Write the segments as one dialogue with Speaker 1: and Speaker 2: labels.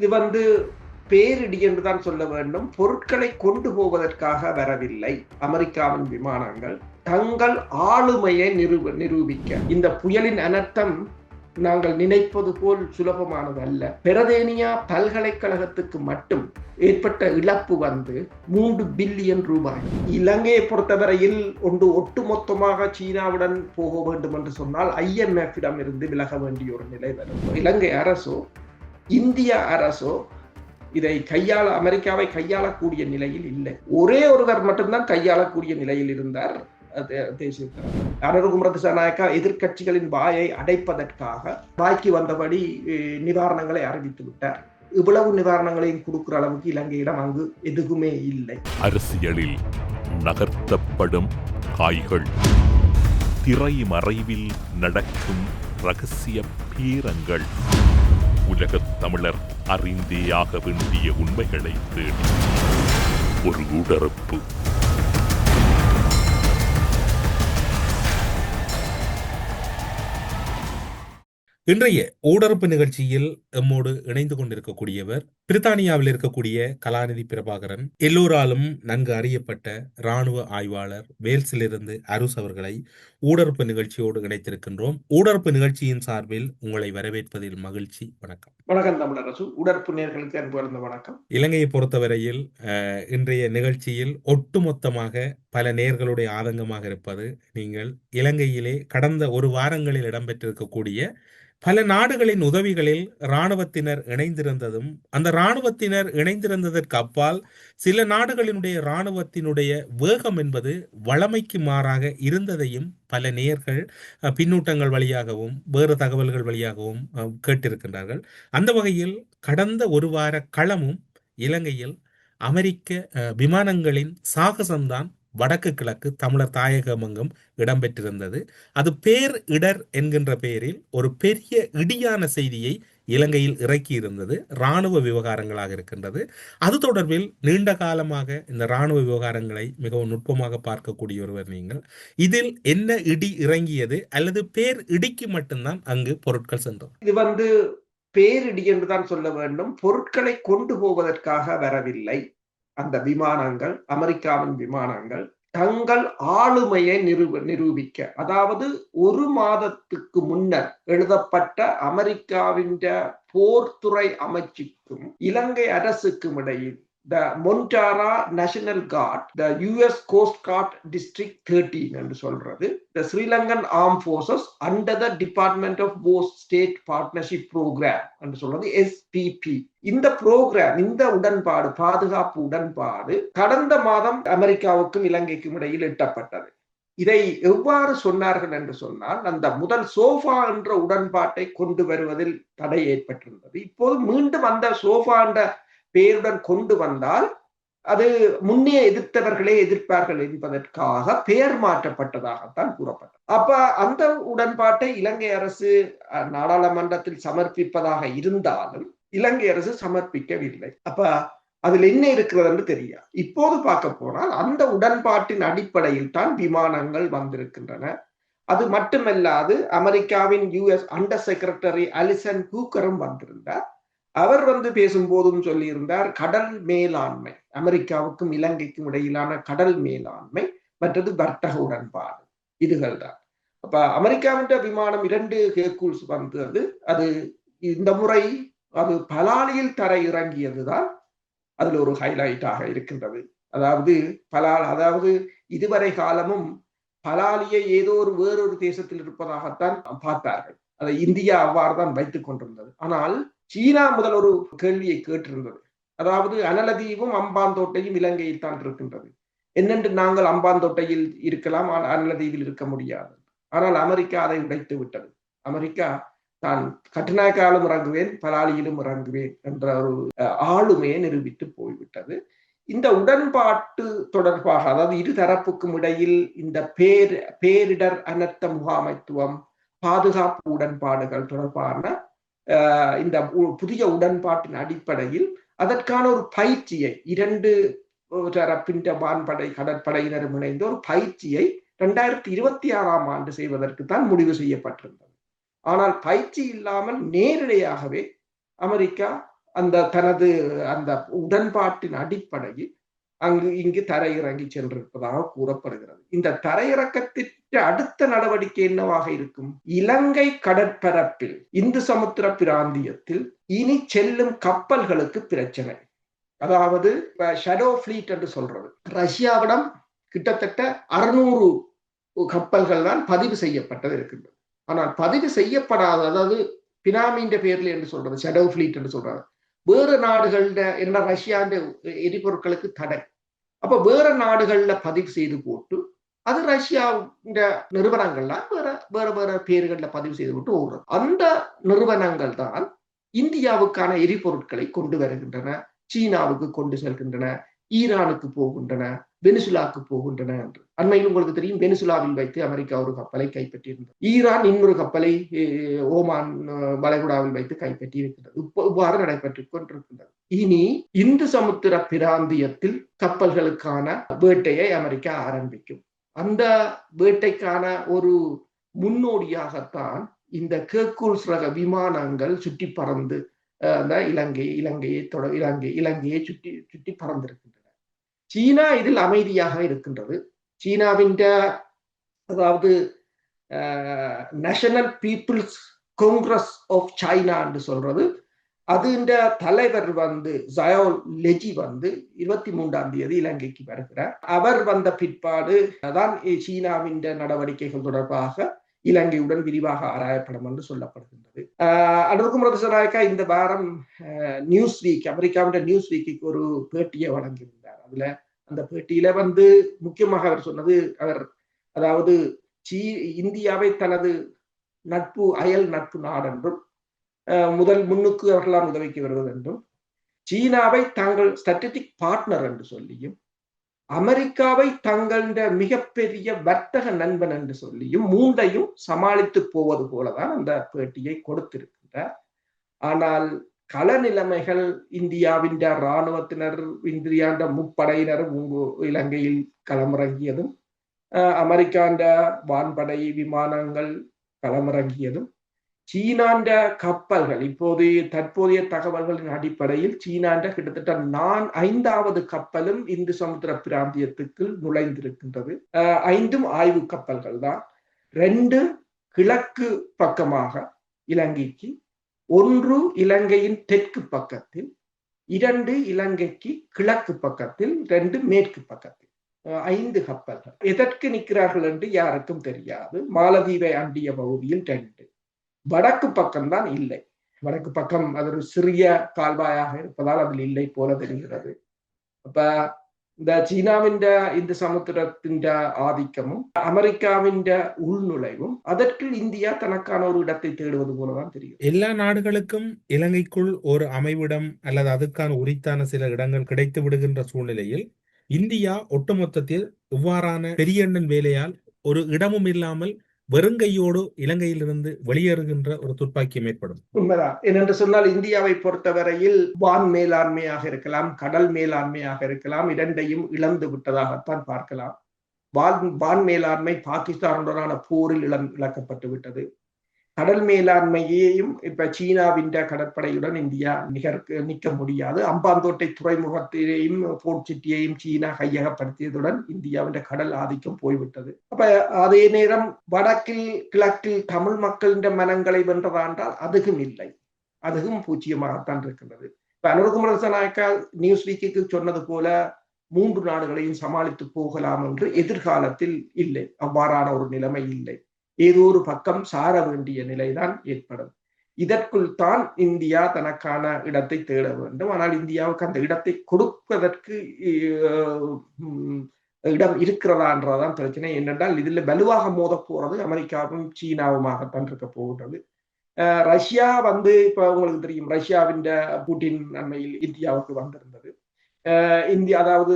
Speaker 1: இது பேரிடி என்றுதான் சொல்ல வேண்டும். பொருட்களை கொண்டு போவதற்காக வரவில்லை. அமெரிக்காவின் விமானங்கள் தங்கள் ஆளுமையை நிரூபிக்க. இந்த புயலின் அனர்த்தம் நாங்கள் நினைப்பது போல் சுலபமானது அல்ல. பெரதேனியா பல்கலைக்கழகத்துக்கு மட்டும் ஏற்பட்ட இழப்பு 3 பில்லியன் ரூபாய். இலங்கையை பொறுத்தவரையில் ஒட்டுமொத்தமாக சீனாவுடன் போக வேண்டும் என்று சொன்னால் IMF-இடம் இருந்து விலக வேண்டிய ஒரு நிலை வரும். இலங்கை அரசோ இந்திய அரசோ இதை அமெரிக்காவை கையாளக்கூடிய நிலையில் இல்லை. ஒரே ஒருவர் மட்டும்தான் கையாளக்கூடிய நிலையில் இருந்தார். தேசிய அனுரகுமார திசாநாயக்கா எதிர்கட்சிகளின் வாயை அடைப்பதற்காக வாய்க்கு வந்தபடி நிவாரணங்களை அறிவித்து விட்டார். இவ்வளவு நிவாரணங்களையும் கொடுக்கிற அளவுக்கு இலங்கையிடம் அங்கு எதுவுமே இல்லை.
Speaker 2: அரசியலில் நகர்த்தப்படும் காய்கள், திரைமறைவில் நடக்கும் ரகசிய பீரங்கள், உலகத் தமிழர் அறிந்தேயாக வேண்டிய உண்மைகளை தேடி ஒரு உடறுப்பு.
Speaker 3: இன்றைய ஊடறுப்பு நிகழ்ச்சியில் எம்மோடு இணைந்து கொண்டிருக்கக்கூடியவர் பிரித்தானியாவில் இருக்கக்கூடிய கலாநிதி பிரபாகரன், எல்லோராலும் நன்கு அறியப்பட்ட இராணுவ ஆய்வாளர் வேல்ஸிலிருந்து அரூஸ் அவர்களை ஊடறுப்பு நிகழ்ச்சியோடு இணைத்திருக்கின்றோம். ஊடறுப்பு நிகழ்ச்சியின் சார்பில் உங்களை வரவேற்பதில் மகிழ்ச்சி. வணக்கம்.
Speaker 1: வணக்கம் தமிழரசு. ஊடறுப்பு நேயர்களுக்கு அன்பு வணக்கம்.
Speaker 3: இலங்கையை பொறுத்தவரையில் இன்றைய நிகழ்ச்சியில் ஒட்டுமொத்தமாக பல நேயர்களுடைய ஆதங்கமாக இருப்பது, நீங்கள் இலங்கையிலே கடந்த ஒரு வாரங்களில் இடம்பெற்றிருக்கக்கூடிய பல நாடுகளின் உதவிகளில் இராணுவத்தினர் இணைந்திருந்ததும், அந்த இராணுவத்தினர் இணைந்திருந்ததற்கு அப்பால் சில நாடுகளினுடைய இராணுவத்தினுடைய வேகம் என்பது வழமைக்கு மாறாக இருந்ததையும் பல நேயர்கள் பின்னூட்டங்கள் வழியாகவும் வேறு தகவல்கள் வழியாகவும் கேட்டிருக்கின்றார்கள். அந்த வகையில் கடந்த ஒரு வார களமும் இலங்கையில் அமெரிக்க விமானங்களின் சாகசம்தான் வடக்கு கிழக்கு தமிழர் தாயகமங்கும் இடம்பெற்றிருந்தது. அது பேர் இடர் என்கின்ற பெயரில் ஒரு பெரிய இடியான செய்தியை இலங்கையில் இறக்கி இருந்தது. இராணுவ விவகாரங்களாக இருக்கின்றது. அது தொடர்பில் நீண்ட காலமாக இந்த இராணுவ விவகாரங்களை மிகவும் நுட்பமாக பார்க்கக்கூடிய ஒருவர் நீங்கள். இதில் என்ன இடி இறங்கியது, அல்லது பேர் இடிக்கு மட்டும்தான் அங்கு பொருட்கள் சென்றோம்?
Speaker 1: இது பேரிடி என்றுதான் சொல்ல வேண்டும். பொருட்களை கொண்டு போவதற்காக வரவில்லை. அந்த விமானங்கள், அமெரிக்காவின் விமானங்கள் தங்கள் ஆளுமையை நிரூபிக்க, அதாவது ஒரு மாதத்துக்கு முன்னர் எழுதப்பட்ட அமெரிக்காவின் போர்த்துறை அமைச்சுக்கும் இலங்கை அரசுக்கும் இடையில் the Montara National Guard, the US Coast Guard District 13 என்று சொல்றது, the Sri Lankan Armed Forces under the Department of War State Partnership Program என்று சொல்றது SPP. இந்த புரோகிராம், இந்த உடன்பாடு, பாதுகாப்பு உடன்பாடு கடந்த மாதம் அமெரிக்காவுக்கும் இலங்கைக்கும் இடையில் எட்டப்பட்டது. இதை எவ்வாறு சொன்னார்கள் என்று சொன்னால், அந்த முதல் சோஃபா என்ற உடன்பாட்டை கொண்டு வருவதில் தடை ஏற்பட்டிருந்தது. இப்போது மீண்டும் அந்த சோஃபா என்ற பெயருடன் கொண்டு வந்தால் அது முன்னே எதிர்த்தவர்களே எதிர்ப்பார்கள் என்பதற்காக பெயர் மாற்றப்பட்டதாகத்தான் கூறப்பட்டது. அப்ப அந்த உடன்பாட்டை இலங்கை அரசு நாடாளுமன்றத்தில் சமர்ப்பிப்பதாக இருந்தாலும் இலங்கை அரசு சமர்ப்பிக்கவில்லை. அப்ப அதுல என்ன இருக்கிறது என்று தெரியாது. இப்போது பார்க்க போனால் அந்த உடன்பாட்டின் அடிப்படையில் தான் விமானங்கள் வந்திருக்கின்றன. அது மட்டுமல்லாது அமெரிக்காவின் US அண்டர் செக்ரட்டரி அலிசன் கூக்கரும் வந்திருந்தார். அவர் பேசும்போதும் சொல்லியிருந்தார், கடல் மேலாண்மை, அமெரிக்காவுக்கும் இலங்கைக்கும் இடையிலான கடல் மேலாண்மை, மற்றது வர்த்தக உடன்பாடு, இதுகள் தான். அப்ப அமெரிக்காவின் விமானம் 2 ஹெர்குல்ஸ் வந்தது. அது இந்த முறை அது பலாலியில் தரை இறங்கியதுதான் அதுல ஒரு ஹைலைட்டாக இருக்கின்றது. அதாவது இதுவரை காலமும் பலாலியை ஏதோ வேறொரு தேசத்தில் இருப்பதாகத்தான் பார்த்தார்கள். அதை இந்தியா அவ்வாறு தான் வைத்துக் கொண்டிருந்தது. ஆனால் சீனா முதல் ஒரு கேள்வியை கேட்டிருந்தது. அதாவது அனலதீவும் அம்பாந்தோட்டையும் இலங்கையில் தான் இருக்கின்றது. என்னென்று நாங்கள் அம்பாந்தோட்டையில் இருக்கலாம், அனலதீவில் இருக்க முடியாது. ஆனால் அமெரிக்கா அதை உடைத்து விட்டது. அமெரிக்கா தான் கட்டுநாயக்காலும் இறங்குவேன், பலாலியிலும் இறங்குவேன் என்ற ஒரு ஆளுமையை நிரூபித்து போய்விட்டது. இந்த உடன்பாட்டு தொடர்பாக, அதாவது இரு தரப்புக்கும் இடையில் இந்த பேரிடர் அனர்த்த முகாமைத்துவம், பாதுகாப்பு உடன்பாடுகள் தொடர்பான இந்த புதிய உடன்பாட்டின் அடிப்படையில் அதற்கான ஒரு பயிற்சியை 2 தரப்பின் வான்படை கடற்படையினரும் இணைந்து ஒரு பயிற்சியை 2026ஆம் ஆண்டு செய்வதற்கு தான் முடிவு செய்யப்பட்டிருந்தது. ஆனால் பயிற்சி இல்லாமல் நேரடியாகவே அமெரிக்கா தனது அந்த உடன்பாட்டின் அடிப்படையில் இங்கு தரையிறங்கி சென்றிருப்பதாக கூறப்படுகிறது. இந்த தரையிறக்கத்திற்கு அடுத்த நடவடிக்கை என்னவாக இருக்கும்? இலங்கை கடற்பரப்பில் இந்து சமுத்திர பிராந்தியத்தில் இனி செல்லும் கப்பல்களுக்கு பிரச்சனை. அதாவது ஷடோ ஃபிளீட் என்று சொல்றது. ரஷ்யாவிடம் கிட்டத்தட்ட 600 கப்பல்கள் தான் பதிவு செய்யப்பட்டது இருக்கின்றது. ஆனால் பதிவு செய்யப்படாத, அதாவது பினாமின் பேர்ல என்று சொல்றது, ஷடோ ஃபிளீட் என்று சொல்றாங்க. வேறு நாடுகள்ல என்ன, ரஷ்யாண்ட எரிபொருட்களுக்கு தடை. அப்ப வேற நாடுகள்ல பதிவு செய்து போட்டு அது ரஷ்யா நிறுவனங்கள்லாம் வேற வேற பேர்கள்ல பதிவு செய்து போட்டு ஓடுறது. அந்த நிறுவனங்கள் தான் இந்தியாவுக்கான எரிபொருட்களை கொண்டு வருகின்றன, சீனாவுக்கு கொண்டு செல்கின்றன, ஈரானுக்கு போகின்றன, வெனிசுலாவுக்கு போகின்றன என்று. அண்மையில் உங்களுக்கு தெரியும், வெனிசுலாவில் வைத்து அமெரிக்கா ஒரு கப்பலை கைப்பற்றியிருந்தது. ஈரான் இன்னொரு கப்பலை ஓமான் வளைகுடாவில் வைத்து கைப்பற்றி இருக்கின்றது. இவ்வாறு நடைபெற்றுக் கொண்டிருக்கின்றது. இனி இந்து சமுத்திர பிராந்தியத்தில் கப்பல்களுக்கான வேட்டையை அமெரிக்கா ஆரம்பிக்கும். அந்த வேட்டைக்கான ஒரு முன்னோடியாகத்தான் இந்த ஹெர்குலஸ் ரக விமானங்கள் சுற்றி பறந்து இலங்கையை சுற்றி பறந்திருக்கின்றன. சீனா இதில் அமைதியாக இருக்கின்றது. சீனாவின் அதாவது national people's congress of China என்று சொல்றது, அது இந்த தலைவர் ஜயோ லெஜி 23ஆம் தேதி இலங்கைக்கு வருகிறார். அவர் வந்த பிற்பாடு தான் சீனாவின் நடவடிக்கைகள் தொடர்பாக இலங்கையுடன் விரிவாக ஆராயப்படும் என்று சொல்லப்படுகின்றது. அனுர்குமார் இந்த வாரம் நியூஸ் வீக், அமெரிக்காவின் நியூஸ் வீக்கு ஒரு பேட்டியை வழங்கியிருந்தார். அதுல அந்த பேட்டியில முக்கியமாக அவர் சொன்னது, அதாவது இந்தியாவை தனது அயல் நட்பு நாடு என்றும் முன்னுக்கு அவர்களால் உதவிக்கு வருவது என்றும், சீனாவை தங்கள் ஸ்ட்ராட்டஜிக் பார்ட்னர் என்று சொல்லியும், அமெரிக்காவை தங்கள மிகப்பெரிய வர்த்தக நண்பன் என்று சொல்லியும் மூன்றையும் சமாளித்து போவது போலதான் அந்த பேட்டியை கொடுத்திருக்கின்றார். ஆனால் கள நிலைமைகள், இந்தியாவின் இராணுவத்தினர், இந்தியாண்ட முப்படையினர் இலங்கையில் களமிறங்கியதும், அமெரிக்காண்ட வான்படை விமானங்கள் களமிறங்கியதும், சீனாண்ட கப்பல்கள் தற்போதைய தகவல்களின் அடிப்படையில் சீனாண்ட கிட்டத்தட்ட 5வது கப்பலும் இந்து சமுத்திர பிராந்தியத்துக்கு நுழைந்திருக்கின்றது. 5 ஆய்வு கப்பல்கள் தான். 2 கிழக்கு பக்கமாக இலங்கைக்கு, 1 இலங்கையின் தெற்கு பக்கத்தில், 2 இலங்கைக்கு கிழக்கு பக்கத்தில், 2 மேற்கு பக்கத்தில். 5 கப்பல்கள். எதற்கு நிற்கிறார்கள் என்று யாருக்கும் தெரியாது. மாலதீவை அண்டிய பகுதியில் 2. வடக்கு பக்கம்தான் இல்லை. வடக்கு பக்கம் அது ஒரு சிறிய கால்வாயாக இருப்பதால் அதில் இல்லை போல தெரிகிறது. அப்ப இந்த சீனாவின் இந்த சமுத்திரத்தின் ஆதிக்கமும் அமெரிக்காவின் உள்நுழைவும் அதற்கு இந்தியா தனக்கான ஒரு இடத்தை தேடுவது போலதான் தெரியும்.
Speaker 3: எல்லா நாடுகளுக்கும் இலங்கைக்குள் ஒரு அமைவிடம் அல்லது அதுக்கான உரித்தான சில இடங்கள் கிடைத்து விடுகின்ற சூழ்நிலையில் இந்தியா ஒட்டுமொத்தத்தில் இவ்வாறான பெரிய எண்ணன் வேலையால் ஒரு இடமும் இல்லாமல் வெறுங்கையோடு இலங்கையிலிருந்து வெளியேறுகின்ற ஒரு துப்பாக்கியம் ஏற்படும்.
Speaker 1: உண்மைதான். ஏனென்று சொன்னால், இந்தியாவை பொறுத்தவரையில் வான் மேலாண்மையாக இருக்கலாம், கடல் மேலாண்மையாக இருக்கலாம், இரண்டையும் இழந்து விட்டதாகத்தான் பார்க்கலாம். வான் மேலாண்மை பாகிஸ்தானுடனான போரில் இழக்கப்பட்டு விட்டது. கடல் மேலாண்மையையும் இப்ப சீனாவின் கடற்படையுடன் இந்தியா நிற்க முடியாது. அம்பாந்தோட்டை துறைமுகத்தையும் போர்ட் சிட்டியையும் சீனா கையகப்படுத்தியதுடன் இந்தியாவின் கடல் ஆதிக்கம் போய்விட்டது. அப்ப அதே நேரம் வடக்கில் கிழக்கில் தமிழ் மக்களின் மனங்களை வென்றதாண்டால் அதுவும் இல்லை, அதுவும் பூச்சியமாகத்தான் இருக்கின்றது. இப்ப அனுர்குமார் நியூஸ் வீக்கு சொன்னது போல 3 நாடுகளையும் சமாளித்து போகலாம் என்று எதிர்காலத்தில் இல்லை, அவ்வாறான ஒரு நிலைமை இல்லை. ஏதோ ஒரு பக்கம் சார வேண்டிய நிலைதான் ஏற்படும். இதற்குள் தான் இந்தியா தனக்கான இடத்தை தேட வேண்டும். ஆனால் இந்தியாவுக்கு அந்த இடத்தை கொடுப்பதற்கு இடம் இருக்கிறதான்றதான் பிரச்சனை. என்னென்றால் இதுல வலுவாக மோத போறது அமெரிக்காவும் சீனாவுமாகத்தான் இருக்க போகின்றது. ரஷ்யா இப்ப உங்களுக்கு தெரியும், ரஷ்யாவின் புட்டின் அண்மையில் இந்தியாவுக்கு வந்திருந்தது. இந்தியா, அதாவது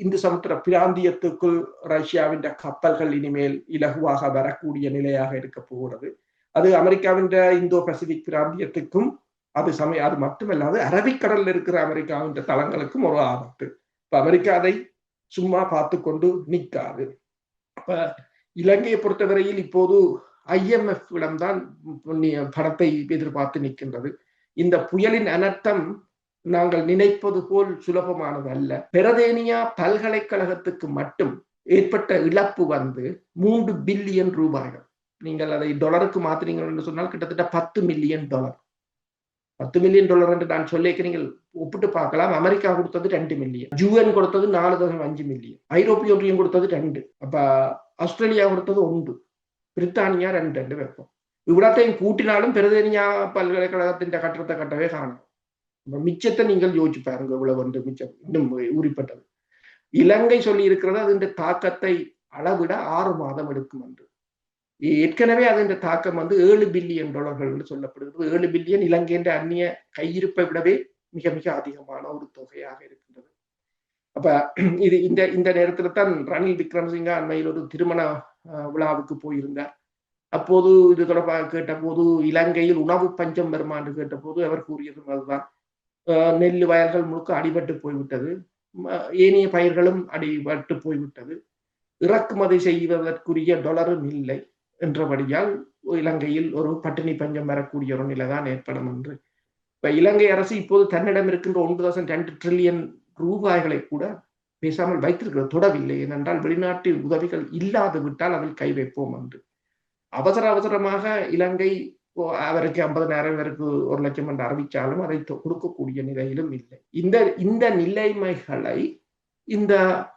Speaker 1: இந்து சமுத்திர பிராந்தியத்துக்குள் ரஷ்யாவின் கப்பல்கள் இனிமேல் இலகுவாக வரக்கூடிய நிலையாக இருக்க போகிறது. அது அமெரிக்காவின் இந்தோ பசிபிக் பிராந்தியத்துக்கும் அது மட்டுமல்லாது அரபிக்கடலில் இருக்கிற அமெரிக்காவின் தளங்களுக்கும் ஒரு ஆபத்து. இப்ப அமெரிக்கா அதை சும்மா பார்த்து கொண்டு நிற்காது. இப்ப இலங்கையை பொறுத்தவரையில் இப்போது IMF இடம்தான் பணத்தை எதிர்பார்த்து நிற்கின்றது. இந்த புயலின் அனர்த்தம் நாங்கள் நினைப்பது போல் சுலபமானது அல்ல. பெரதேனியா பல்கலைக்கழகத்துக்கு மட்டும் ஏற்பட்ட இழப்பு 3 பில்லியன் ரூபாய்கள். நீங்கள் அதை டாலருக்கு மாத்தினீர்கள் என்று சொன்னால் கிட்டத்தட்ட $10 மில்லியன். $10 மில்லியன் என்று நான் சொல்லிக்க நீங்கள் ஒப்பிட்டு பார்க்கலாம். அமெரிக்கா கொடுத்தது 2 மில்லியன், UN கொடுத்தது 4.5 மில்லியன், ஐரோப்பிய ஒன்றியம் கொடுத்தது 2, அப்ப ஆஸ்திரேலியா கொடுத்தது 1, பிரித்தானியா 2 வைப்போம். இவ்வளத்தையும் கூட்டினாலும் பெரதேனியா பல்கலைக்கழகத்தின் கட்டடத்தை கட்டவே காணும். மிச்சத்தை நீங்கள் யோசிச்சு பாருங்க, இவ்வளவு வந்து மிச்சம் இன்னும் உரிப்பட்டது. இலங்கை சொல்லி இருக்கிறது அதன் தாக்கத்தை அளவிட 6 மாதம் எடுக்கும் என்று. ஏற்கனவே அதன் தாக்கம் வந்து $7 பில்லியன் என்று சொல்லப்படுகிறது. 7 பில்லியன் இலங்கையின் அந்நிய கையிருப்பை விடவே மிக மிக அதிகமான ஒரு தொகையாக இருக்கின்றது. அப்ப இது இந்த நேரத்துல தான் ரணில் விக்ரமசிங்க அண்மையில் ஒரு திருமண விழாவுக்கு போயிருந்தார். அப்போது இது தொடர்பாக கேட்ட போது இலங்கையில் உணவு பஞ்சம் வருமா என்று கேட்ட போது அவர் கூறியதும் அதுதான். நெல் வயல்கள் முழுக்க அடிபட்டு போய்விட்டது, ஏனைய பயிர்களும் அடிபட்டு போய்விட்டது, இறக்குமதி செய்வதற்குரிய டாலரும் இல்லை என்றபடியால் இலங்கையில் ஒரு பட்டினி பஞ்சம் வரக்கூடிய ஒரு நிலைதான் ஏற்படும் என்று. இப்ப இலங்கை அரசு இப்போது தன்னிடம் இருக்கின்ற 1.2 ட்ரில்லியன் ரூபாய்களை கூட பேசாமல் வைத்திருக்கிறது, தொடவில்லை. ஏனென்றால் வெளிநாட்டு உதவிகள் இல்லாது விட்டால் அதில் கை வைப்போம் என்று. அவசரமாக இலங்கை அவருக்கு 50,000, இவருக்கு 1,00,000 என்று அறிவிச்சாலும் அதை கொடுக்கக்கூடிய நிலையிலும் இல்லை. இந்த நிலைமைகளை இந்த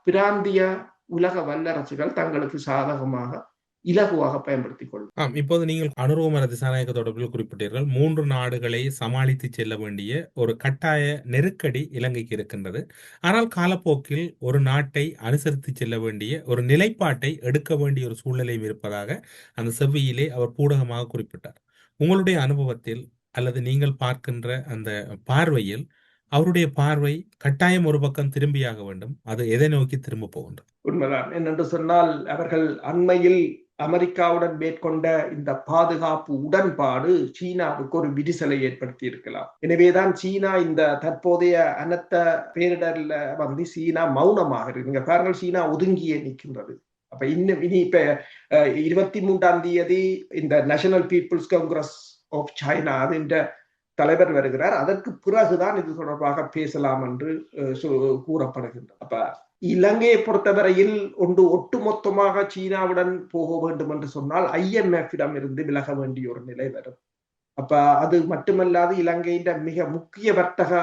Speaker 1: பிராந்திய உலக வல்லரசுகள் தங்களுக்கு சாதகமாக இலகுவாக பயன்படுத்திக் கொள்ளும்.
Speaker 3: இப்போது நீங்கள் அனுரகுமார திசாநாயக்க தொடர்பில் குறிப்பிட்டீர்கள். 3 நாடுகளை சமாளித்து செல்ல வேண்டிய ஒரு கட்டாய நெருக்கடி இலங்கைக்கு இருக்கின்றது. ஆனால் காலப்போக்கில் ஒரு நாட்டை அனுசரித்து செல்ல வேண்டிய ஒரு நிலைப்பாட்டை எடுக்க வேண்டிய ஒரு சூழ்நிலையும் இருப்பதாக அந்த செவ்வியிலே அவர் பூடகமாக குறிப்பிட்டார். உங்களுடைய அனுபவத்தில் அல்லது நீங்கள் பார்க்கின்ற அந்த பார்வையில் அவருடைய பார்வை கட்டாயம் ஒரு பக்கம் திரும்பியாக வேண்டும், அது எதை நோக்கி திரும்ப போகின்றது?
Speaker 1: உண்மைதான். என்னென்று சொன்னால் அவர்கள் அண்மையில் அமெரிக்காவுடன் மேற்கொண்ட இந்த பாதுகாப்பு உடன்பாடு சீனாவுக்கு ஒரு விரிசலை ஏற்படுத்தி இருக்கலாம். எனவேதான் சீனா இந்த தற்போதைய அனர்த்த பேரிடர்ல வந்து சீனா மௌனமாக இருக்கு. நீங்க பாருங்கள், சீனா ஒதுங்கியே நிற்கின்றது. அப்ப இனி இப்ப 23ஆம் தேதி இந்த national people's congress of China இந்த தலைவர் வருகிறார். அதற்கு பிறகுதான் இது தொடர்பாக பேசலாம் என்று கூறப்படுகின்றது. அப்ப இலங்கையை பொறுத்தவரையில் ஒட்டுமொத்தமாக சீனாவுடன் போக வேண்டும் என்று சொன்னால் IMF-இடம் இருந்து விலக வேண்டிய ஒரு நிலை வரும். அப்ப அது மட்டுமல்லாது இலங்கையின் மிக முக்கிய வர்த்தக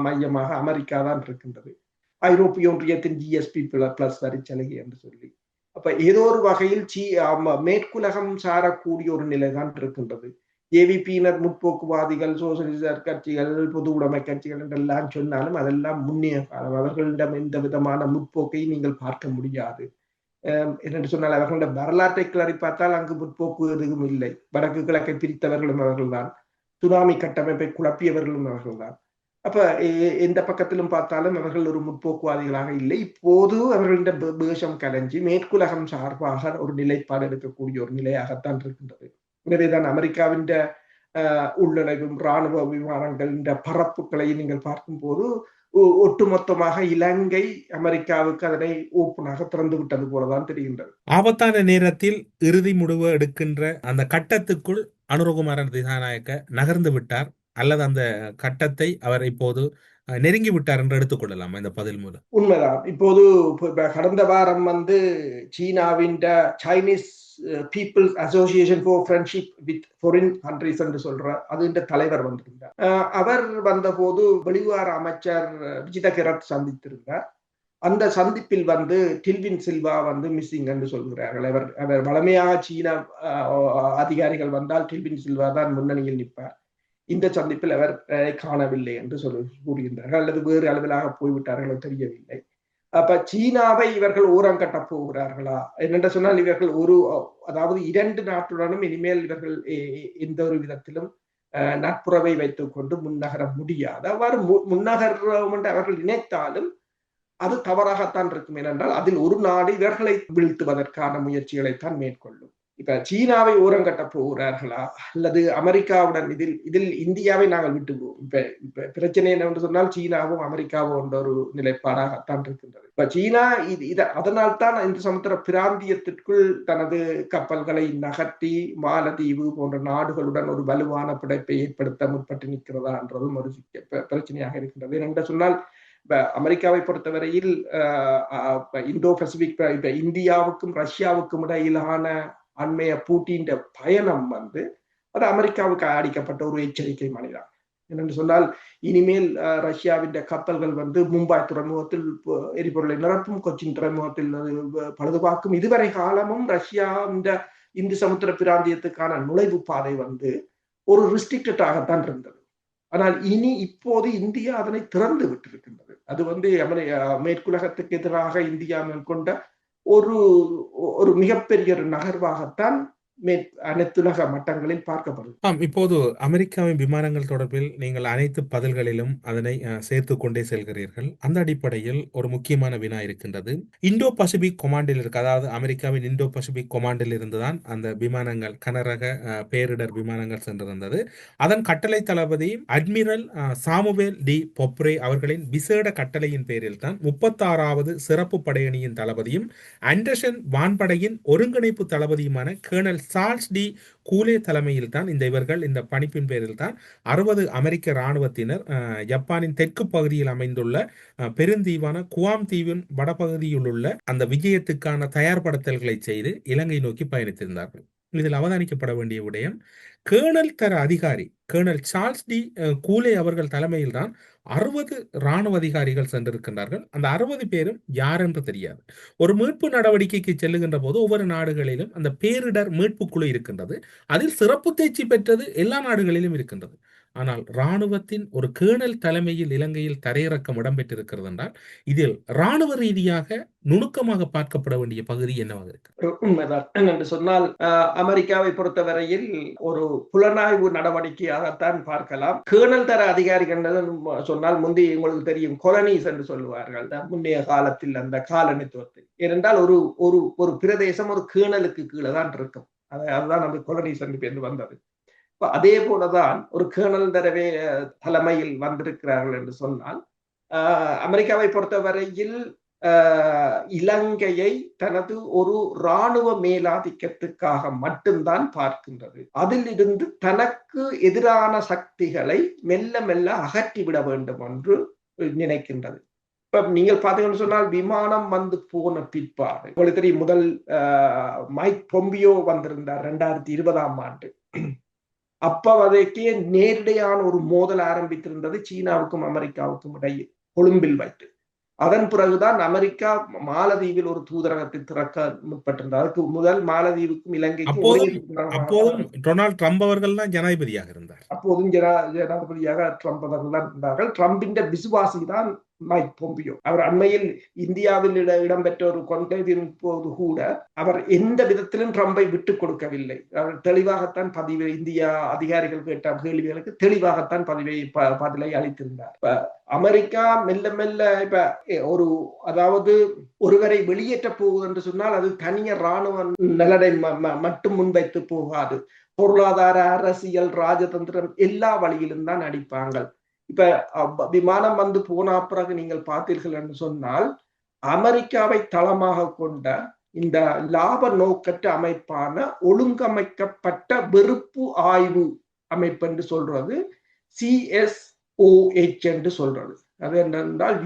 Speaker 1: மையமாக அமெரிக்கா தான் இருக்கின்றது. ஐரோப்பிய ஒன்றியத்தின் GSP பிளஸ் வரிச்சலுகை என்று சொல்லி, அப்ப ஏதோ ஒரு வகையில் மேற்குலகம் சாரக்கூடிய ஒரு நிலைதான் இருக்கின்றது. ஏவிபியினர், முற்போக்குவாதிகள், சோசியலிச கட்சிகள், பொது உடைமை கட்சிகள் என்றெல்லாம் சொன்னாலும் அதெல்லாம் முன்னிய காலம். அவர்களிடம் எந்த விதமான முற்போக்கை நீங்கள் பார்க்க முடியாது. என்று சொன்னால் அவர்களுடைய வரலாற்றை கிளறி பார்த்தால் அங்கு முற்போக்கு எதுவும் இல்லை. வடக்கு கிழக்கை பிரித்தவர்களும் அவர்கள்தான், சுனாமி கட்டமைப்பை குழப்பியவர்களும் அவர்கள்தான். அப்ப எந்த பக்கத்திலும் பார்த்தாலும் அவர்கள் ஒரு முற்போக்குவாதிகளாக இல்லை. இப்போது அவர்களுடைய வேஷம் கலைஞ்சி மேற்குலகம் சார்பாக ஒரு நிலைப்பாடு எடுக்கக்கூடிய ஒரு நிலையாகத்தான் இருக்கின்றது. எனவேதான் அமெரிக்காவின் உள்நுழைவும் இராணுவ விமானங்களின் பரப்புகளை நீங்கள் பார்க்கும் போது ஒட்டுமொத்தமாக இலங்கை அமெரிக்காவுக்கு அதனை ஓப்பனாக திறந்து விட்டது போலதான் தெரிகின்றது.
Speaker 3: ஆபத்தான நேரத்தில் இறுதி முடிவு எடுக்கின்ற அந்த கட்டத்துக்குள் அனுரகுமார திசாநாயக்க நகர்ந்து விட்டார், அல்லது அந்த கட்டத்தை அவர் இப்போது நெருங்கி விட்டார் என்று எடுத்துக்கொள்ளலாம் இந்த பதில் மூலம்?
Speaker 1: உண்மைதான். இப்போது கடந்த வாரம் வந்து சீனாவின் Chinese people's association for friendship with foreign countries என்று சொல்ற அது தலைவர் வந்திருந்தார். அவர் வந்தபோது வெளிவார அமைச்சர் விஜித கிரத் சந்தித்திருந்தார். அந்த சந்திப்பில் வந்து டில்வின் சில்வா வந்து மிஸ்ஸிங் என்று சொல்கிறார்கள். அவர் வளமையாக சீன அதிகாரிகள் வந்தால் டில்வின் சில்வா தான் முன்னணியில் நிற்பார். இந்த சந்திப்பில் அவர் காணவில்லை என்று கூறுகின்றார்கள், அல்லது வேறு அளவிலாக போய்விட்டார்களோ தெரியவில்லை. அப்ப சீனாவை இவர்கள் ஓரம் கட்ட போகிறார்களா என்னென்று சொன்னால், இவர்கள் அதாவது 2 நாட்டுடனும் இனிமேல் இவர்கள் எந்த ஒரு விதத்திலும் நட்புறவை வைத்துக் கொண்டு முன்னகர முடியாது. அவ்வாறு முன்னகரம் என்று அவர்கள் நினைத்தாலும் அது தவறாகத்தான் இருக்கும். ஏனென்றால் அதில் ஒரு நாடு இவர்களை வீழ்த்துவதற்கான முயற்சிகளைத்தான் மேற்கொள்ளும். இப்ப சீனாவை ஓரங்கட்ட போகிறார்களா அல்லது அமெரிக்காவுடன் இதில் இந்தியாவை நாங்கள் விட்டுவோம். இப்ப பிரச்சனை என்னவென்று சொன்னால் சீனாவும் அமெரிக்காவும் என்ற ஒரு நிலைப்பாடாகத்தான் இருக்கின்றது. இப்ப சீனா அதனால்தான் இந்த சமுத்திர பிராந்தியத்திற்குள் தனது கப்பல்களை நகர்த்தி மாலத்தீவு போன்ற நாடுகளுடன் ஒரு வலுவான பிணைப்பை ஏற்படுத்த முற்பட்டு நிற்கிறதா என்றதும் ஒரு பிரச்சனையாக இருக்கின்றது. என்று சொன்னால் அமெரிக்காவை பொறுத்தவரையில் இந்தோ பசிபிக் இப்ப இந்தியாவுக்கும் ரஷ்யாவுக்கும் இடையிலான அண்மைய பூட்டின் பயணம் அது அமெரிக்காவுக்கு அடிக்கப்பட்ட ஒரு எச்சரிக்கை மணிதான். என்று சொன்னால் இனிமேல் ரஷ்யாவின் கப்பல்கள் மும்பாய் துறைமுகத்தில் எரிபொருளை நிரப்பும், கொச்சின் துறைமுகத்தில் பழுதுபார்க்கும். இதுவரை காலமும் ரஷ்யா இந்த இந்து சமுத்திர பிராந்தியத்துக்கான நுழைவு பாதை ஒரு ரிஸ்ட்ரிக்டடாகத்தான் இருந்தது. ஆனால் இப்போது இந்தியா அதனை திறந்து விட்டிருக்கின்றது. அது மேற்குலகத்துக்கு எதிராக இந்தியா மேற்கொண்ட ஒரு மிகப்பெரிய ஒரு நகர்வாகத்தான் அனைத்துலக மட்டங்களில் பார்க்கப்படுது.
Speaker 3: இப்போது அமெரிக்காவின் விமானங்கள் தொடர்பில் நீங்கள் அனைத்து பதில்களிலும் அதனை சேர்த்து கொண்டே செல்கிறீர்கள். அந்த அடிப்படையில் ஒரு முக்கியமான வினா இருக்கின்றது. இந்தோ பசிபிக் கொமாண்டில் இருக்கு, அதாவது அமெரிக்காவின் இந்தோ பசிபிக் கொமாண்டில் இருந்துதான் அந்த விமானங்கள் கனரக பேரிடர் விமானங்கள் சென்றிருந்தது. அதன் கட்டளை தளபதி அட்மிரல் சாமுவேல் டி பொப்ரே அவர்களின் விசேட கட்டளையின் பேரில் தான் 36வது சிறப்பு படையணியின் தளபதியும் ஆண்டர்சன் வான்படையின் ஒருங்கிணைப்பு தளபதியுமான கேர்னல் சார்ல்ஸ் டி கூலே தலைமையில் தான் இந்த பணிப்பின் பேரில் தான் 60 அமெரிக்க இராணுவத்தினர் ஜப்பானின் தெற்கு பகுதியில் அமைந்துள்ள பெருந்தீவான குவாம் தீவின் வடபகுதியில் உள்ள அந்த விஜயத்துக்கான தயார்படுத்தல்களை செய்து இலங்கை நோக்கி பயணித்திருந்தார்கள். இதில் அவதானிக்கப்பட வேண்டிய விடயம், கேர்னல் தர அதிகாரி கேர்னல் சார்ல்ஸ் டி கூலே அவர்கள் தலைமையில் தான் 60 இராணுவ அதிகாரிகள் சென்றிருக்கின்றார்கள். அந்த 60 பேரும் யார் என்று தெரியாது. ஒரு மீட்பு நடவடிக்கைக்கு செல்லுகின்ற போது ஒவ்வொரு நாடுகளிலும் அந்த பேரிடர் மீட்பு குழு இருக்கின்றது. அதில் சிறப்பு தேர்ச்சி பெற்றது எல்லா நாடுகளிலும் இருக்கின்றது. ஆனால் இராணுவத்தின் ஒரு கேர்னல் தலைமையில் இலங்கையில் தரையிறக்கம் இடம்பெற்றிருக்கிறது என்றால் இதில் இராணுவ ரீதியாக நுணுக்கமாக பார்க்கப்பட வேண்டிய பகுதி என்னவாக இருக்கு?
Speaker 1: உண்மைதான் என்று சொன்னால் அமெரிக்காவை பொறுத்தவரையில் ஒரு புலனாய்வு நடவடிக்கையாகத்தான் பார்க்கலாம். கேர்னல் தர அதிகாரிகள் சொன்னால் முந்தைய உங்களுக்கு தெரியும் கொலனிஸ் என்று சொல்லுவார்கள் முன்னைய காலத்தில் அந்த காலனித்துவத்தில். ஏனென்றால் ஒரு பிரதேசம் ஒரு கேர்னலுக்கு கீழே தான் இருக்கும். அதுதான் நம்ம கொலனிஸ் என்று பேர் வந்தது. அதே போலதான் ஒரு கேர்னல் தரவே தலைமையில் வந்திருக்கிறார்கள் என்று சொன்னால் அமெரிக்காவை பொறுத்தவரையில் இலங்கையை தனது ஒரு இராணுவ மேலாதிக்கத்துக்காக மட்டும்தான் பார்க்கின்றது. அதில் இருந்து தனக்கு எதிரான சக்திகளை மெல்ல மெல்ல அகற்றிவிட வேண்டும் என்று நினைக்கின்றது. இப்ப நீங்கள் பார்த்தீங்கன்னு சொன்னால் விமானம் போன பிற்பாடு உங்களுக்கு தெரியும், முதல் மைக் பொம்பியோ வந்திருந்தார் 2020ஆம் ஆண்டு. அப்ப வரைக்கே நேரடியான ஒரு மோதல் ஆரம்பித்திருந்தது சீனாவுக்கும் அமெரிக்காவுக்கும் இடையில் கொழும்பில் வைத்து. அதன் பிறகுதான் அமெரிக்கா மாலதீவில் ஒரு தூதரகத்தை திறக்க முற்பட்டிருந்தது. அதுக்கு முதல் மாலதீவுக்கும்
Speaker 3: இலங்கைக்கும் டொனால்ட் ட்ரம்ப் அவர்கள் தான் ஜனாதிபதியாக இருந்தார்.
Speaker 1: அப்போதும் ஜனாதிபதியாக ட்ரம்ப் அவர்கள் தான் இருந்தார்கள். ட்ரம்பின் விசுவாசி தான் மைக் பொம்பியோ. அவர் அண்மையில் இந்தியாவில் இடம்பெற்ற ஒரு கொண்டதின் போது கூட அவர் எந்த விதத்திலும் ட்ரம்பை விட்டுக் கொடுக்கவில்லை. அவர் தெளிவாகத்தான் இந்தியா அதிகாரிகள் கேட்ட கேள்விகளுக்கு தெளிவாகத்தான் பதிலை அளித்திருந்தார். அமெரிக்கா மெல்ல மெல்ல அதாவது ஒருவரை வெளியேற்ற போகுது என்று சொன்னால் அது தனிய இராணுவ நலனை மட்டும் முன்வைத்து போகாது. பொருளாதார, அரசியல், ராஜதந்திரம் எல்லா வழியிலும் தான் அடிப்பாங்க. இப்ப விமானம் போன பிறகு நீங்கள் பார்த்தீர்கள் என்று சொன்னால் அமெரிக்காவை தளமாக கொண்ட இந்த லாப நோக்கற்ற அமைப்பான ஒழுங்கமைக்கப்பட்ட வெறுப்பு ஆய்வு அமைப்பு என்று சொல்றது CSOH என்று சொல்றது. அது என்னென்றால்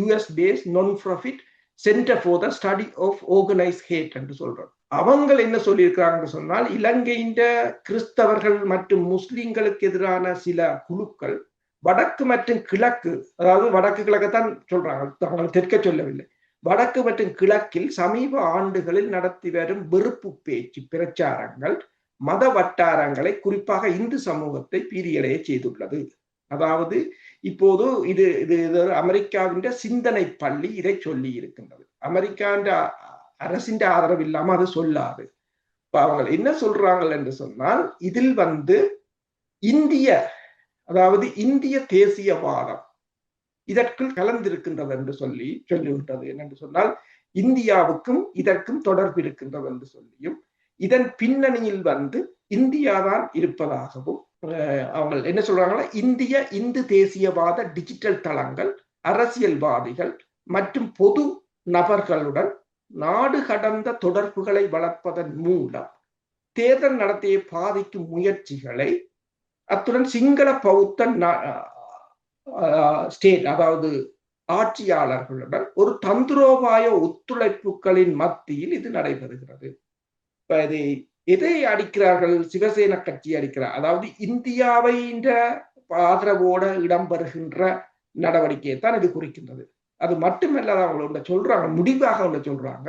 Speaker 1: US based non-profit Center for the Study of Organized Hate என்று சொல்றது. அவங்க என்ன சொல்லியிருக்கிறாங்கன்னு சொன்னால் இலங்கையின் கிறிஸ்தவர்கள் மற்றும் முஸ்லிம்களுக்கு எதிரான சில குழுக்கள் வடக்கு மற்றும் கிழக்கு, அதாவது வடக்கு கிழக்குத்தான் சொல்றாங்க, தாங்கள் தெற்க சொல்லவில்லை, வடக்கு மற்றும் கிழக்கில் சமீப ஆண்டுகளில் நடத்தி வரும் வெறுப்பு பேச்சு பிரச்சாரங்கள் மத வட்டாரங்களை குறிப்பாக இந்து சமூகத்தை பீரியடைய செய்துள்ளது. அதாவது இப்போது இது அமெரிக்காவின் சிந்தனை பள்ளி இதை சொல்லி இருக்கின்றது. அமெரிக்காவின் அரசின் ஆதரவு இல்லாம அது சொல்லாது. அவங்க என்ன சொல்றாங்க என்று சொன்னால் இதில் இந்திய தேசியவாதம் இதற்குள் கலந்திருக்கின்றது என்று சொல்லிவிட்டது. என்னென்று சொன்னால் இந்தியாவுக்கும் இதற்கும் தொடர்பு இருக்கின்றது என்று சொல்லியும் இதன் பின்னணியில் இந்தியா தான் இருப்பதாகவும் அவங்க என்ன சொல்றாங்கன்னா, இந்து தேசியவாத டிஜிட்டல் தளங்கள், அரசியல்வாதிகள் மற்றும் பொது நபர்களுடன் நாடு கடந்த தொடர்புகளை வளர்ப்பதன் மூலம் தேர்தல் நடத்தையை பாதிக்கும் முயற்சிகளை, அத்துடன் சிங்கள பௌத்த ஸ்டேட் அதாவது ஆட்சியாளர்களுடன் ஒரு தந்திரோபாய ஒத்துழைப்புகளின் மத்தியில் இது நடைபெறுகிறது. எதை அடிக்கிறார்கள்? சிவசேனா கட்சி அடிக்கிறார். அதாவது இந்தியாவை ஆதரவோட இடம்பெறுகின்ற நடவடிக்கையை தான் இது குறிக்கின்றது. அது மட்டுமல்ல, அவங்களோட சொல்றாங்க, முடிவாக அவங்க சொல்றாங்க,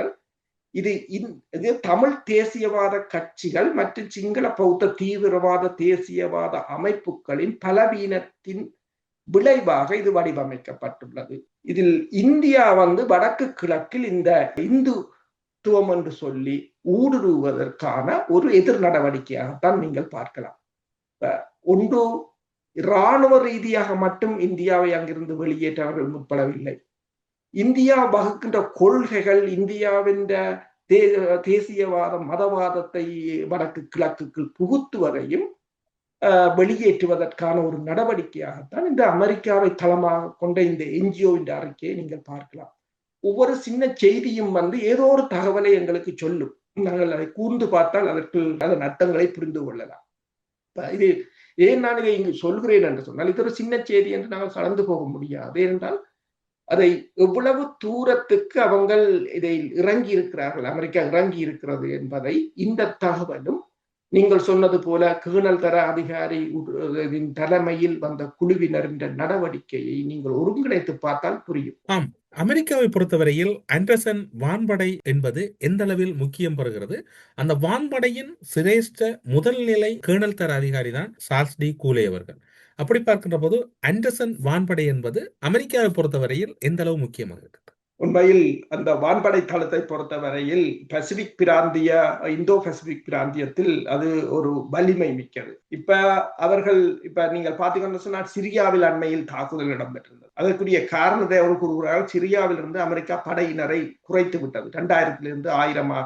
Speaker 1: இது தமிழ் தேசியவாத கட்சிகள் மற்றும் சிங்கள பௌத்த தீவிரவாத தேசியவாத அமைப்புகளின் பலவீனத்தின் விளைவாக இது வடிவமைக்கப்பட்டுள்ளது. இதில் இந்தியா வடக்கு கிழக்கில் இந்த இந்துத்துவம் என்று சொல்லி ஊடுருவதற்கான ஒரு எதிர் நடவடிக்கையாகத்தான் நீங்கள் பார்க்கலாம். ஒன்று, இராணுவ ரீதியாக மட்டும் இந்தியாவை அங்கிருந்து வெளியேற்றவர்கள் முற்படவில்லை. இந்தியா வகுக்கின்ற கொள்கைகள், இந்தியாவின் தேசியவாத மதவாதத்தை வடக்கு கிழக்குக்குள் புகுத்துவதையும் வெளியேற்றுவதற்கான ஒரு நடவடிக்கையாகத்தான் இந்த அமெரிக்காவை தளமாக கொண்ட இந்த என்ஜிஓவின் அறிக்கையை நீங்கள் பார்க்கலாம். ஒவ்வொரு சின்ன செய்தியும் ஏதோ ஒரு தகவலை எங்களுக்கு சொல்லும். நாங்கள் அதை கூர்ந்து பார்த்தால் அதன் அர்த்தங்களை புரிந்து கொள்ளலாம். இது ஏன் நான் இதை இங்கு சொல்கிறேன் என்று சொன்னால், இது ஒரு சின்ன செய்தி என்று நாங்கள் கடந்து போக முடியாது. ஏனென்றால் அதை எவ்வளவு தூரத்துக்கு அவங்கள் இதை இறங்கி இருக்கிறார்கள், அமெரிக்கா இறங்கி இருக்கிறது என்பதை இந்த தகவலும், நீங்கள் சொன்னது போல கேர்னல் தர அதிகாரி தலைமையில் வந்த குழுவினரின் நடவடிக்கையை நீங்கள் ஒருங்கிணைத்து பார்த்தால் புரியும்.
Speaker 3: ஆம், அமெரிக்காவை பொறுத்தவரையில் ஆண்டர்சன் வான்படை என்பது எந்த அளவில் முக்கியம் பெறுகிறது? அந்த வான்படையின் சிரேஷ்ட முதல் நிலை கேர்னல் தர அதிகாரி தான் சார்ல்ஸ் டி கூலே அவர்கள். அப்படி பார்க்கின்ற போது ஆண்டர்சன் வான்படை என்பது அமெரிக்காவை பொறுத்தவரையில் எந்த அளவு முக்கியமாக இருக்கு?
Speaker 1: உண்மையில் அந்த வான்படை தளத்தை பொறுத்தவரையில் பசிபிக் பிராந்திய, இந்தோ பசிபிக் பிராந்தியத்தில் அது ஒரு வலிமை மிக்கது. இப்ப நீங்கள் பாத்தீங்கன்னா சொன்னால், சிரியாவில் அண்மையில் தாக்குதல் இடம்பெற்றிருந்தது. அதற்குரிய காரணத்தை அவர் கூறுகிறார்கள், சிரியாவில் இருந்து அமெரிக்கா படையினரை குறைத்து விட்டது. 2000 1000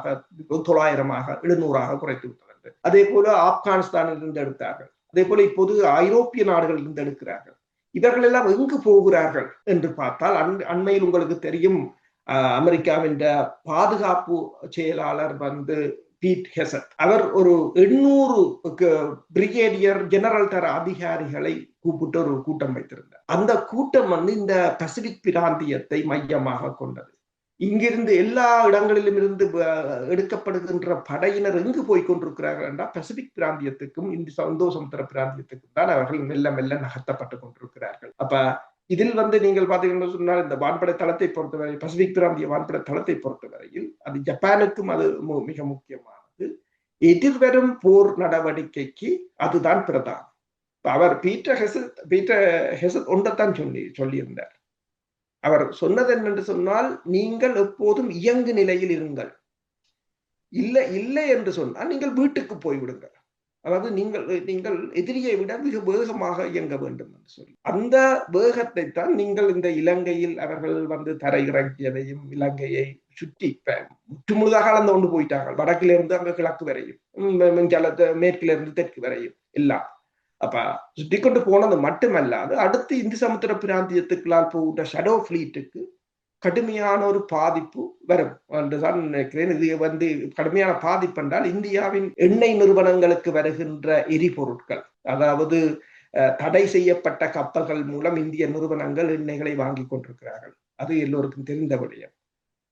Speaker 1: 900 700 குறைத்து விட்டது. அதே போல ஆப்கானிஸ்தானில் இருந்து எடுத்தார்கள். அதே போல இப்போது ஐரோப்பிய நாடுகளில் இருந்து எடுக்கிறார்கள். இவர்கள் எல்லாம் எங்கு போகிறார்கள் என்று பார்த்தால், அண்மையில் உங்களுக்கு தெரியும், அமெரிக்காவின் பாதுகாப்பு செயலாளர் பீட் ஹெசட், அவர் ஒரு 800 பிரிகேடியர் ஜெனரல் தர அதிகாரிகளை கூப்பிட்டு ஒரு கூட்டம் வைத்திருந்தார். அந்த கூட்டம் இந்த பசிபிக் பிராந்தியத்தை மையமாக கொண்டது. இங்கிருந்து எல்லா இடங்களிலும் இருந்து எடுக்கப்படுகின்ற படையினர் எங்கு போய் கொண்டிருக்கிறார்கள் என்றால் பசிபிக் பிராந்தியத்துக்கும் இந்தோ சமுத்திர பிராந்தியத்துக்கும் தான் அவர்கள் மெல்ல மெல்ல நகர்த்தப்பட்டு கொண்டிருக்கிறார்கள். அப்ப இதில் நீங்கள் பாத்தீங்கன்னா சொன்னால், இந்த வான்படை தளத்தை பொறுத்தவரை, பசிபிக் பிராந்திய வான்படை தளத்தை பொறுத்தவரையில் அது ஜப்பானுக்கும் அது மிக முக்கியமானது. எதிர்வரும் போர் நடவடிக்கைக்கு அதுதான் பிரதானம். அவர் பீட்டர் ஹெசட் ஒன்றைத்தான் சொல்லியிருந்தார். அவர் சொன்னது என்னென்று சொன்னால், நீங்கள் எப்போதும் இயங்கு நிலையில் இருங்கள், இல்லை என்று சொன்னால் நீங்கள் வீட்டுக்கு போய்விடுங்கள். அதாவது நீங்கள் எதிரியை விட மிக வேகமாக இயங்க வேண்டும் என்று சொல்லி, அந்த வேகத்தை தான் நீங்கள் இந்த இலங்கையில் அவர்கள் தரையிறங்கியதையும், இலங்கையை சுற்றி முற்றுமுழுதாக அளந்து கொண்டு போயிட்டார்கள். வடக்கிலிருந்து அங்க கிழக்கு வரையும், மேற்கிலிருந்து தெற்கு வரையும் எல்லாம். அப்ப சுற்றி கொண்டு போனது மட்டுமல்லாது, அடுத்து இந்து சமுத்திர பிராந்தியத்துக்குள்ளால் போகின்ற ஷடோ பிளீட்டுக்கு கடுமையான ஒரு பாதிப்பு வரும் என்றுதான் நினைக்கிறேன். இது கடுமையான பாதிப்பு என்றால், இந்தியாவின் எண்ணெய் நிறுவனங்களுக்கு வருகின்ற எரிபொருட்கள், அதாவது தடை செய்யப்பட்ட கப்பல்கள் மூலம் இந்திய நிறுவனங்கள் எண்ணெய்களை வாங்கி கொண்டிருக்கிறார்கள். அது எல்லோருக்கும் தெரிந்த விடயம்.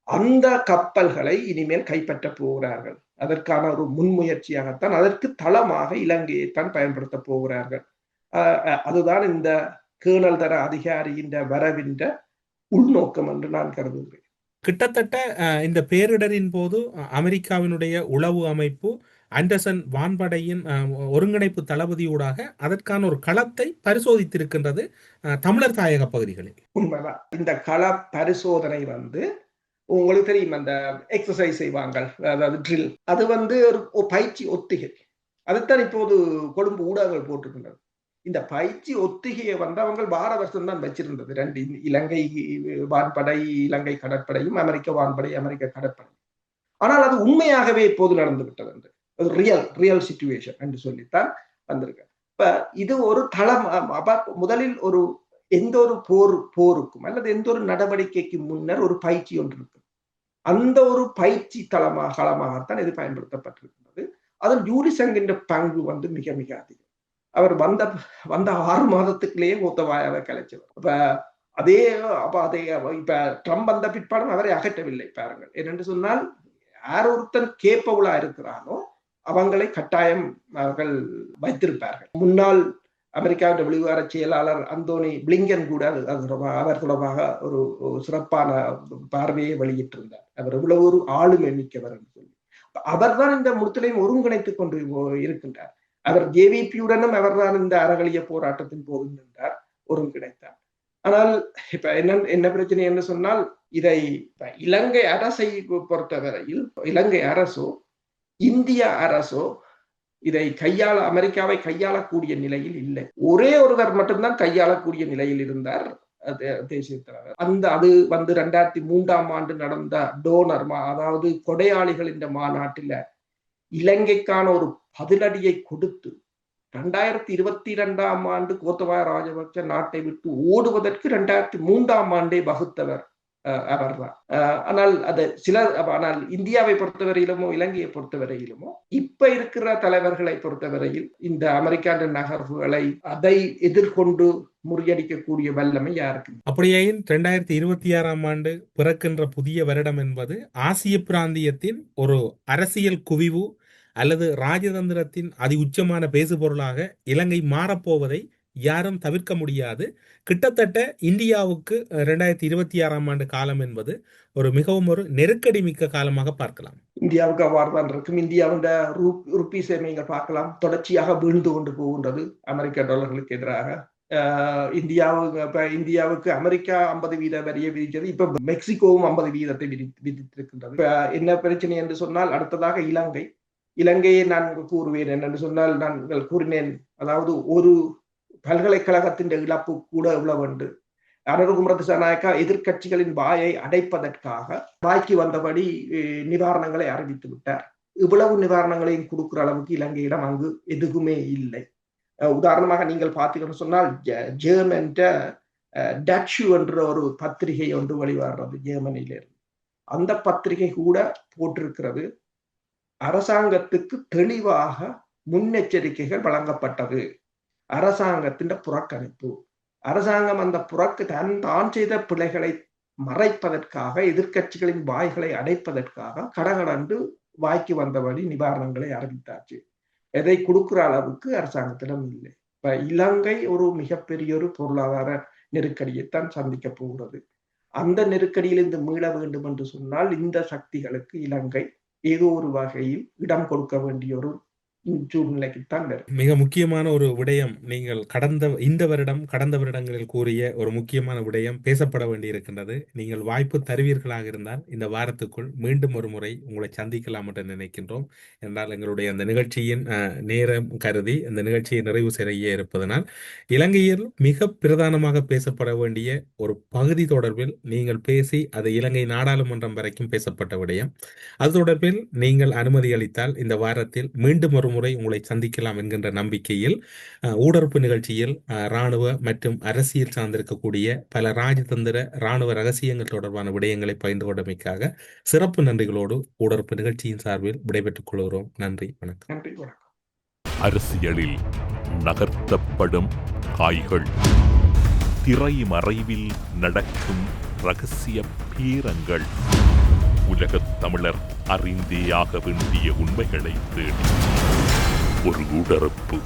Speaker 1: அந்த கப்பல்களை இனிமேல் கைப்பற்ற போகிறார்கள். அதற்கான ஒரு முன்முயற்சியாகத்தான், அதற்கு தளமாக இலங்கையைத்தான் பயன்படுத்த போகிறார்கள். அதுதான் இந்த கேர்னல் தர அதிகாரியின் வரவின்ற உள்நோக்கம் என்று நான் கருதுகிறேன்.
Speaker 3: கிட்டத்தட்ட இந்த பேரிடரின் போது அமெரிக்காவினுடைய உளவு அமைப்பு ஆண்டர்சன் வான்படையின் ஒருங்கிணைப்பு தளபதியூடாக அதற்கான ஒரு களத்தை பரிசோதித்திருக்கின்றது தமிழர் தாயக பகுதிகளில்.
Speaker 1: உண்மைதான். இந்த கள பரிசோதனை உங்களுக்கு தெரியும், அந்த எக்ஸசைஸ் செய்வாங்க, அதாவது ட்ரில், அது ஒரு பயிற்சி ஒத்திகை. அதுதான் இப்போது கொழும்பு ஊடகங்கள் போட்டிருக்கின்றது. இந்த பயிற்சி ஒத்திகையை அவங்க வார வருஷம் தான் வச்சிருந்தது. 2 இலங்கை வான்படை, இலங்கை கடற்படையும், அமெரிக்க வான்படை, அமெரிக்க கடற்படை. ஆனால் அது உண்மையாகவே இப்போது நடந்து விட்டது. ரியல் சிச்சுவேஷன் என்று சொல்லித்தான் வந்திருக்கு. இப்ப இது ஒரு தளம். முதலில் ஒரு எந்த ஒரு போருக்கும் அல்லது எந்த ஒரு நடவடிக்கைக்கு முன்னர் ஒரு பயிற்சி ஒன்று இருக்கு. அந்த ஒரு பயிற்சி களமாகத்தான் இது பயன்படுத்தப்பட்டிருக்கிறது. அதில் யூனிசங்கின்ற பங்கு மிக மிக அதிகம். அவர் வந்த 6 மாதத்துக்குள்ளேயே கோத்தபாயாவை கலைச்சவர். இப்ப ட்ரம்ப் வந்த பிற்பாடும் அவரை அகற்றவில்லை பாருங்கள். என்னென்று சொன்னால் யார் ஒருத்தன் கேப்பபுளா இருக்கிறானோ அவங்களை கட்டாயம் அவர்கள் வைத்திருப்பார்கள். முன்னாள் அமெரிக்காவின் வெளிவார செயலாளர் அந்தோனி பிளிங்கன் கூட அவர் தொடர்பாக ஒரு சிறப்பான பார்வையை வெளியிட்டிருந்தார். அவர் எவ்வளவு ஒரு ஆளுமை மிக்கவர் என்று சொல்லி அவர் தான் இந்த முழுத்திலையும் ஒருங்கிணைத்துக் கொண்டு இருக்கின்றார். அவர் ஜேவிபியுடனும் அவர் தான் இந்த அறகலிய போராட்டத்தின் போது நின்றார், ஒருங்கிணைத்தார். ஆனால் இப்ப என்ன பிரச்சனை என்று சொன்னால், இதை இலங்கை அரசை பொறுத்தவரையில் இலங்கை அரசோ இந்திய அரசோ இதை அமெரிக்காவை கையாளக்கூடிய நிலையில் இல்லை. ஒரே ஒருவர் மட்டும்தான் கையாளக்கூடிய நிலையில் இருந்தார், தேசிய தலைவர். அது 2003ஆம் ஆண்டு நடந்த டோனர் அதாவது கொடையாளிகள் இந்த மாநாட்டில இலங்கைக்கான ஒரு பதிலடியை கொடுத்து 2022ஆம் ஆண்டு கோத்தபாய ராஜபக்ச நாட்டை விட்டு ஓடுவதற்கு 2003ஆம் ஆண்டே வகுத்தவர் அவர்தான். ஆனால் இந்தியாவை பொறுத்தவரையிலுமோ இலங்கையை பொறுத்தவரையிலுமோ இப்ப இருக்கிற தலைவர்களை பொறுத்தவரையில் இந்த அமெரிக்கான நகர்வுகளை அதை எதிர்கொண்டு முறியடிக்கக்கூடிய வல்லமை யாருக்கு?
Speaker 3: அப்படியே 2026ஆம் ஆண்டு பிறக்கின்ற புதிய வருடம் என்பது ஆசிய பிராந்தியத்தின் ஒரு அரசியல் குவிவு அல்லது ராஜதந்திரத்தின் அதி உச்சமான பேசுபொருளாக இலங்கை மாறப்போவதை யாரும் தவிர்க்க முடியாது. கிட்டத்தட்ட இந்தியாவுக்கு 2026ஆம் ஆண்டு காலம் என்பது மிகவும் ஒரு நெருக்கடி மிக்க காலமாக பார்க்கலாம்.
Speaker 1: இந்தியாவுக்கு அவ்வாறு தான் இருக்கும். இந்தியாவின் ருப்பீஸை நீங்கள் பார்க்கலாம், தொடர்ச்சியாக வீழ்ந்து கொண்டு போகின்றது அமெரிக்க டாலர்களுக்கு எதிராக. இந்தியாவுக்கு அமெரிக்கா 50% வரியை விதிக்கிறது. இப்ப மெக்சிகோவும் 50% விதித்திருக்கின்றது. என்ன பிரச்சனை என்று சொன்னால், அடுத்ததாக இலங்கையை நான் கூறுவேன். என்னென்று சொன்னால், நான் கூறினேன், அதாவது ஒரு பல்கலைக்கழகத்தின் இழப்பு கூட இவ்வளவு. அனுரகுமார திசாநாயக்கா எதிர்கட்சிகளின் வாயை அடைப்பதற்காக வாய்க்கு வந்தபடி நிவாரணங்களை அறிவித்து விட்டார். இவ்வளவு நிவாரணங்களையும் கொடுக்கிற அளவுக்கு இலங்கையிடம் அங்கு எதுவுமே இல்லை. உதாரணமாக நீங்கள் பார்த்தீங்கன்னு சொன்னால், ஜெர்மன் டச்சு என்ற ஒரு பத்திரிகை ஒன்று வெளிவர்றது ஜெர்மனியிலிருந்து. அந்த பத்திரிகை கூட போட்டிருக்கிறது, அரசாங்கத்துக்கு தெளிவாக முன்னெச்சரிக்கைகள் வழங்கப்பட்டது. அரசாங்கத்தின் புறக்கணிப்பு. அரசாங்கம் அந்த தான் செய்த பிழைகளை மறைப்பதற்காக, எதிர்கட்சிகளின் வாய்களை அடைப்பதற்காக கடகடன்று வாய்க்கு வந்தபடி நிவாரணங்களை அறிவித்தாச்சு. எதை கொடுக்கிற அளவுக்கு அரசாங்கத்திடம் இல்லை. இப்ப இலங்கை ஒரு மிகப்பெரிய ஒரு பொருளாதார நெருக்கடியைத்தான் சந்திக்க போகிறது. அந்த நெருக்கடியிலிருந்து மீள வேண்டும் என்று சொன்னால், இந்த சக்திகளுக்கு இலங்கை ஏதோ ஒரு வகையில் இடம் கொடுக்க வேண்டிய ஒரு சூழ்நிலைக்குத்தான் வரும்.
Speaker 3: மிக முக்கியமான ஒரு விடயம் நீங்கள் கடந்த வருடங்களில் கூறிய ஒரு முக்கியமான விடயம் பேசப்பட வேண்டியிருக்கின்றது. நீங்கள் வாய்ப்பு தருவீர்களாக இருந்தால் இந்த வாரத்துக்குள் மீண்டும் ஒரு முறை உங்களை சந்திக்கலாம் என்று நினைக்கின்றோம். என்றால் எங்களுடைய அந்த நிகழ்ச்சியின் நேரம் கருதி இந்த நிகழ்ச்சியை நிறைவு செய்ய இருப்பதனால், இலங்கையில் மிக பிரதானமாக பேசப்பட வேண்டிய ஒரு பகுதி தொடர்பில் நீங்கள் பேசி அது இலங்கை நாடாளுமன்றம் வரைக்கும் பேசப்பட்ட விடயம். அது தொடர்பில் நீங்கள் அனுமதி அளித்தால் இந்த வாரத்தில் மீண்டும் ஒரு முறை உங்களை சந்திக்கலாம் என்கின்ற நம்பிக்கையில் ஊடறுப்பு நிகழ்ச்சியில் இராணுவ மற்றும் அரசியல் சார்ந்திருக்கக்கூடிய பல ராஜதந்திர இராணுவ ரகசியங்கள் தொடர்பான விடயங்களை பகிர்ந்து கொண்டமைக்காக சிறப்பு நன்றிகளோடு ஊடறுப்பு நிகழ்ச்சியின் சார்பில் விடைபெற்றுக் கொள்கிறோம். நன்றி, வணக்கம்.
Speaker 1: நன்றி, வணக்கம்.
Speaker 2: அரசியலில் நகர்த்தப்படும் காய்கள், திரைமறைவில் நடக்கும் இரகசிய பீரங்கள், உலகத் தமிழர் அறிந்தேயாக வேண்டிய உண்மைகளை தேடி ஒரு ஊடறுப்பு.